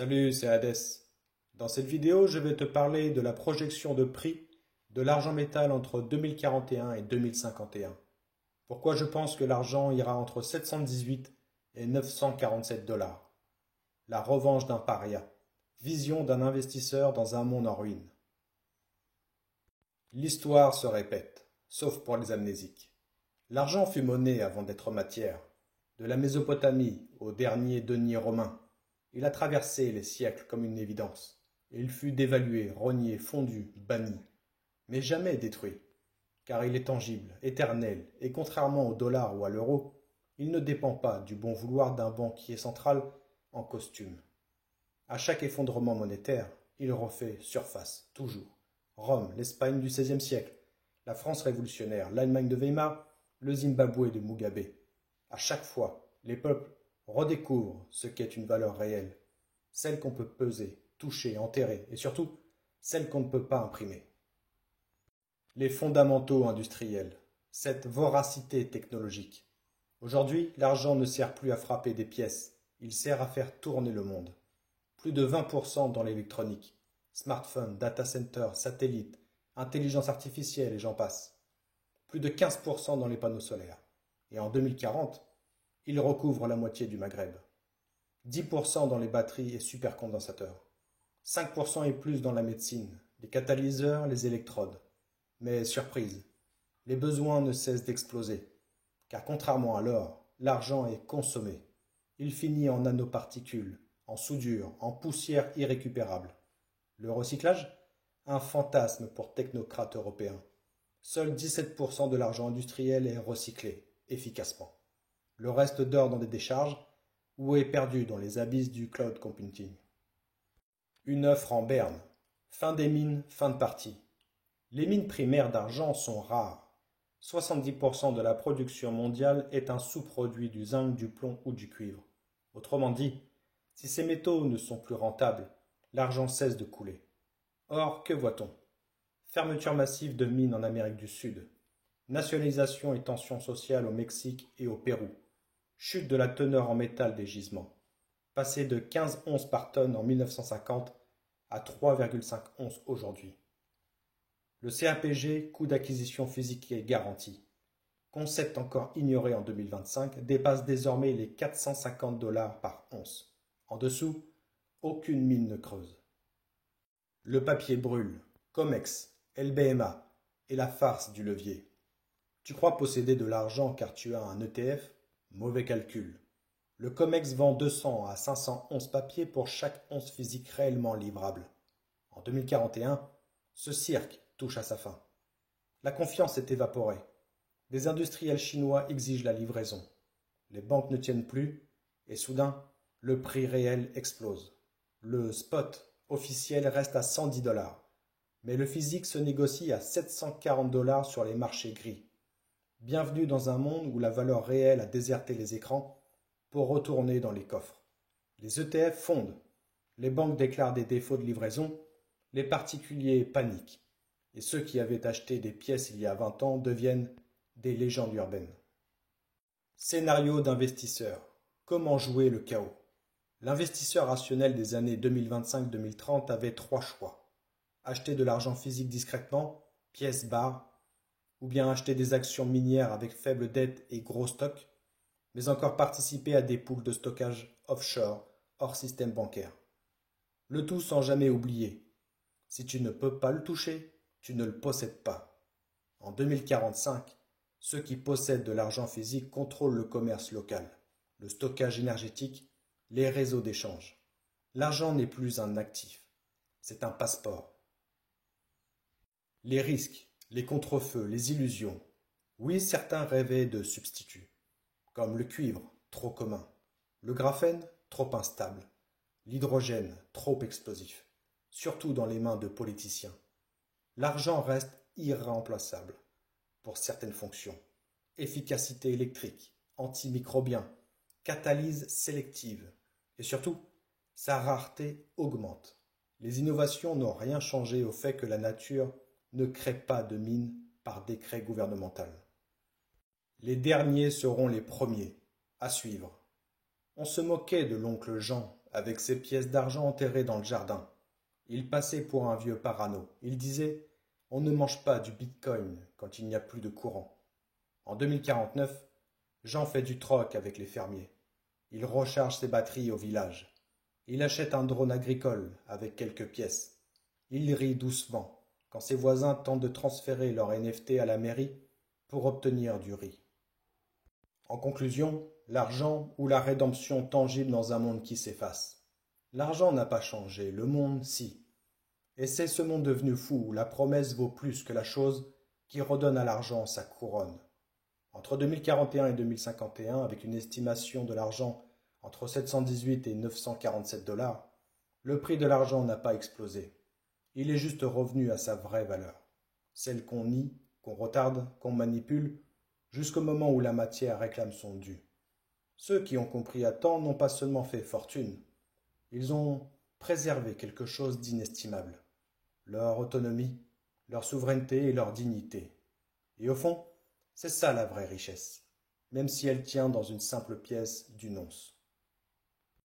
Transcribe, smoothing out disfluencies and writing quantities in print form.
Salut, c'est Hadès. Dans cette vidéo, je vais te parler de la projection de prix de l'argent métal entre 2041 et 2051. Pourquoi je pense que l'argent ira entre 718 et 947 dollars. La revanche d'un paria. Vision d'un investisseur dans un monde en ruine. L'histoire se répète, sauf pour les amnésiques. L'argent fut monnaie avant d'être matière. De la Mésopotamie au dernier denier romain, il a traversé les siècles comme une évidence, et il fut dévalué, rogné, fondu, banni, mais jamais détruit, car il est tangible, éternel, et contrairement au dollar ou à l'euro, il ne dépend pas du bon vouloir d'un banquier central en costume. À chaque effondrement monétaire, il refait surface, toujours. Rome, l'Espagne du XVIe siècle, la France révolutionnaire, l'Allemagne de Weimar, le Zimbabwe de Mugabe. À chaque fois, les peuples redécouvrent ce qu'est une valeur réelle, celle qu'on peut peser, toucher, enterrer, et surtout, celle qu'on ne peut pas imprimer. Les fondamentaux industriels, cette voracité technologique. Aujourd'hui, l'argent ne sert plus à frapper des pièces, il sert à faire tourner le monde. Plus de 20% dans l'électronique, smartphones, data centers, satellites, intelligence artificielle et j'en passe. Plus de 15% dans les panneaux solaires. Et en 2040, il recouvre la moitié du Maghreb. 10% dans les batteries et supercondensateurs. 5% et plus dans la médecine, les catalyseurs, les électrodes. Mais surprise, les besoins ne cessent d'exploser. Car contrairement à l'or, l'argent est consommé. Il finit en nanoparticules, en soudure, en poussière irrécupérable. Le recyclage? Un fantasme pour technocrates européens. Seuls 17% de l'argent industriel est recyclé, efficacement. Le reste dort dans des décharges ou est perdu dans les abysses du cloud computing. Une offre en berne. Fin des mines, fin de partie. Les mines primaires d'argent sont rares. 70% de la production mondiale est un sous-produit du zinc, du plomb ou du cuivre. Autrement dit, si ces métaux ne sont plus rentables, l'argent cesse de couler. Or, que voit-on? Fermeture massive de mines en Amérique du Sud. Nationalisation et tensions sociales au Mexique et au Pérou. Chute de la teneur en métal des gisements. Passé de 15 onces par tonne en 1950 à 3,5 onces aujourd'hui. Le CAPG, coût d'acquisition physique et garantie, concept encore ignoré en 2025, dépasse désormais les 450 dollars par once. En dessous, aucune mine ne creuse. Le papier brûle, COMEX, LBMA et la farce du levier. Tu crois posséder de l'argent car tu as un ETF? Mauvais calcul. Le COMEX vend 200 à 500 onces papier pour chaque once physique réellement livrable. En 2041, ce cirque touche à sa fin. La confiance est évaporée. Des industriels chinois exigent la livraison. Les banques ne tiennent plus et soudain, le prix réel explose. Le spot officiel reste à 110 dollars, mais le physique se négocie à 740 dollars sur les marchés gris. Bienvenue dans un monde où la valeur réelle a déserté les écrans pour retourner dans les coffres. Les ETF fondent, les banques déclarent des défauts de livraison, les particuliers paniquent, et ceux qui avaient acheté des pièces il y a 20 ans deviennent des légendes urbaines. Scénario d'investisseur. Comment jouer le chaos? L'investisseur rationnel des années 2025-2030 avait trois choix. Acheter de l'argent physique discrètement, pièces barres, ou bien acheter des actions minières avec faible dette et gros stock, mais encore participer à des pools de stockage offshore, hors système bancaire. Le tout sans jamais oublier. Si tu ne peux pas le toucher, tu ne le possèdes pas. En 2045, ceux qui possèdent de l'argent physique contrôlent le commerce local, le stockage énergétique, les réseaux d'échange. L'argent n'est plus un actif, c'est un passeport. Les risques, les contrefeux, les illusions. Oui, certains rêvaient de substituts, comme le cuivre, trop commun, le graphène, trop instable, l'hydrogène, trop explosif, surtout dans les mains de politiciens. L'argent reste irremplaçable pour certaines fonctions. Efficacité électrique, antimicrobien, catalyse sélective. Et surtout, sa rareté augmente. Les innovations n'ont rien changé au fait que la nature ne crée pas de mines par décret gouvernemental. Les derniers seront les premiers à suivre. On se moquait de l'oncle Jean avec ses pièces d'argent enterrées dans le jardin. Il passait pour un vieux parano. Il disait: on ne mange pas du bitcoin quand il n'y a plus de courant. En 2049, Jean fait du troc avec les fermiers. Il recharge ses batteries au village. Il achète un drone agricole avec quelques pièces. Il rit doucement quand ses voisins tentent de transférer leur NFT à la mairie pour obtenir du riz. En conclusion, l'argent ou la rédemption tangible dans un monde qui s'efface. L'argent n'a pas changé, le monde si. Et c'est ce monde devenu fou où la promesse vaut plus que la chose qui redonne à l'argent sa couronne. Entre 2041 et 2051, avec une estimation de l'argent entre 718 et 947 $, le prix de l'argent n'a pas explosé. Il est juste revenu à sa vraie valeur, celle qu'on nie, qu'on retarde, qu'on manipule, jusqu'au moment où la matière réclame son dû. Ceux qui ont compris à temps n'ont pas seulement fait fortune, ils ont préservé quelque chose d'inestimable, leur autonomie, leur souveraineté et leur dignité. Et au fond, c'est ça la vraie richesse, même si elle tient dans une simple pièce du nonce.